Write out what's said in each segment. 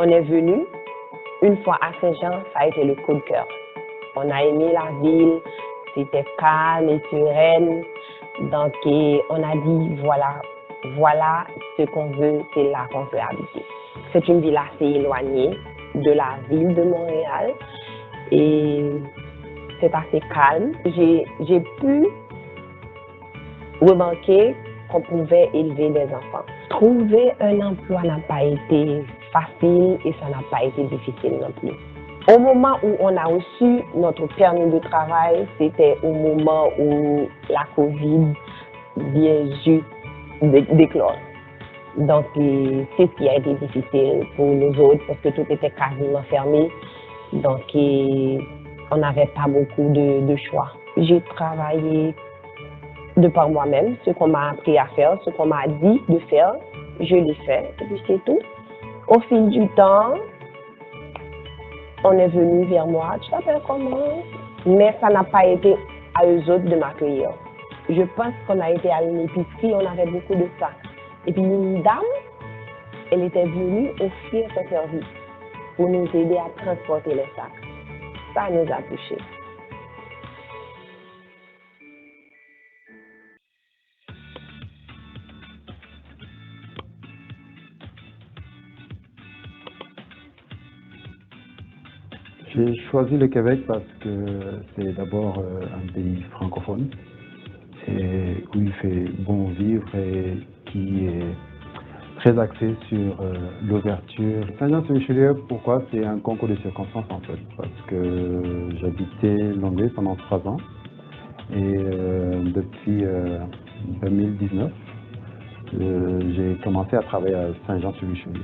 On est venu, une fois à Saint-Jean, ça a été le coup de cœur. On a aimé la ville, c'était calme et sereine. Donc, on a dit, voilà ce qu'on veut, c'est là qu'on veut habiter. C'est une ville assez éloignée de la ville de Montréal et c'est assez calme. J'ai pu remarquer qu'on pouvait élever des enfants. Trouver un emploi n'a pas été facile et ça n'a pas été difficile non plus. Au moment où on a reçu notre permis de travail, c'était au moment où la COVID vient juste d'éclore. Donc, c'est ce qui a été difficile pour nous autres parce que tout était quasiment fermé. Donc, on n'avait pas beaucoup de choix. J'ai travaillé de par moi-même, ce qu'on m'a appris à faire, ce qu'on m'a dit de faire, je l'ai fait et puis c'est tout. Au fil du temps, on est venu vers moi, tu t'appelles comment? Mais ça n'a pas été à eux autres de m'accueillir. Je pense qu'on a été à une épicerie, on avait beaucoup de sacs. Et puis une dame, elle était venue offrir son service pour nous aider à transporter les sacs. Ça nous a touchés. J'ai choisi le Québec parce que c'est d'abord un pays francophone et où il fait bon vivre et qui est très axé sur l'ouverture. Saint-Jean-sur-Richelieu, pourquoi? C'est un concours de circonstances en fait, parce que j'habitais Longueuil pendant 3 ans et depuis 2019, j'ai commencé à travailler à Saint-Jean-sur-Richelieu.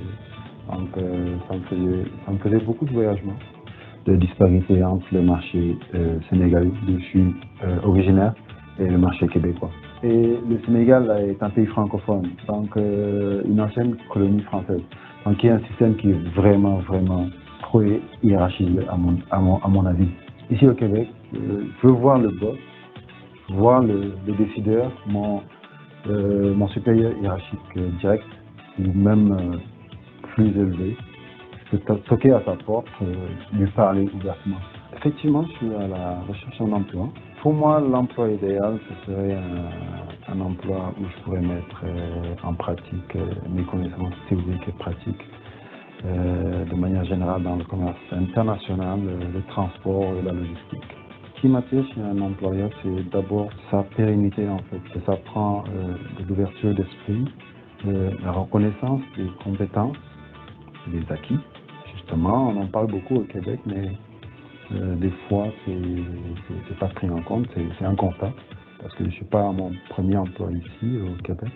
Donc ça me faisait beaucoup de voyagements, de disparité entre le marché sénégalais d'où je suis originaire et le marché québécois. Et le Sénégal est un pays francophone, donc une ancienne colonie française. Donc il y a un système qui est vraiment trop hiérarchisé à mon avis. Ici au Québec, je veux voir le boss, voir le décideur, mon supérieur hiérarchique direct ou même plus élevé. Je peux toquer à sa porte, lui parler ouvertement. Effectivement, je suis à la recherche d'un emploi. Pour moi, l'emploi idéal, ce serait un emploi où je pourrais mettre en pratique mes connaissances théoriques et pratiques de manière générale dans le commerce international, le transport et la logistique. Ce qui m'attire chez un employeur, c'est d'abord sa pérennité en fait. Ça prend de l'ouverture d'esprit, la reconnaissance des compétences, des acquis. Justement, on en parle beaucoup au Québec, mais des fois, c'est pas pris en compte, c'est un constat, parce que je suis pas à mon premier emploi ici au Québec.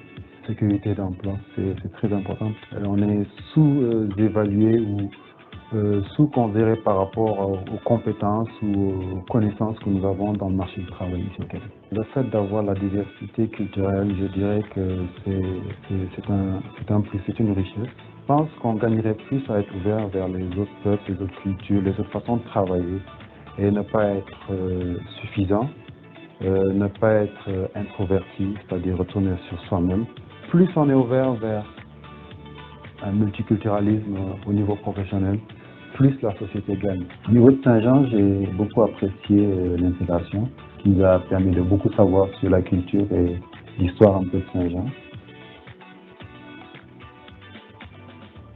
Sécurité d'emploi, c'est très important. On est sous-évalué ou sous-considéré par rapport aux compétences ou aux connaissances que nous avons dans le marché du travail ici au Québec. Le fait d'avoir la diversité culturelle, je dirais que c'est un plus, c'est une richesse. Je pense qu'on gagnerait plus à être ouvert vers les autres peuples, les autres cultures, les autres façons de travailler et ne pas être suffisant, ne pas être introverti, c'est-à-dire retourner sur soi-même. Plus on est ouvert vers un multiculturalisme au niveau professionnel, plus la société gagne. Au niveau de Saint-Jean, j'ai beaucoup apprécié l'intégration qui nous a permis de beaucoup savoir sur la culture et l'histoire un peu de Saint-Jean.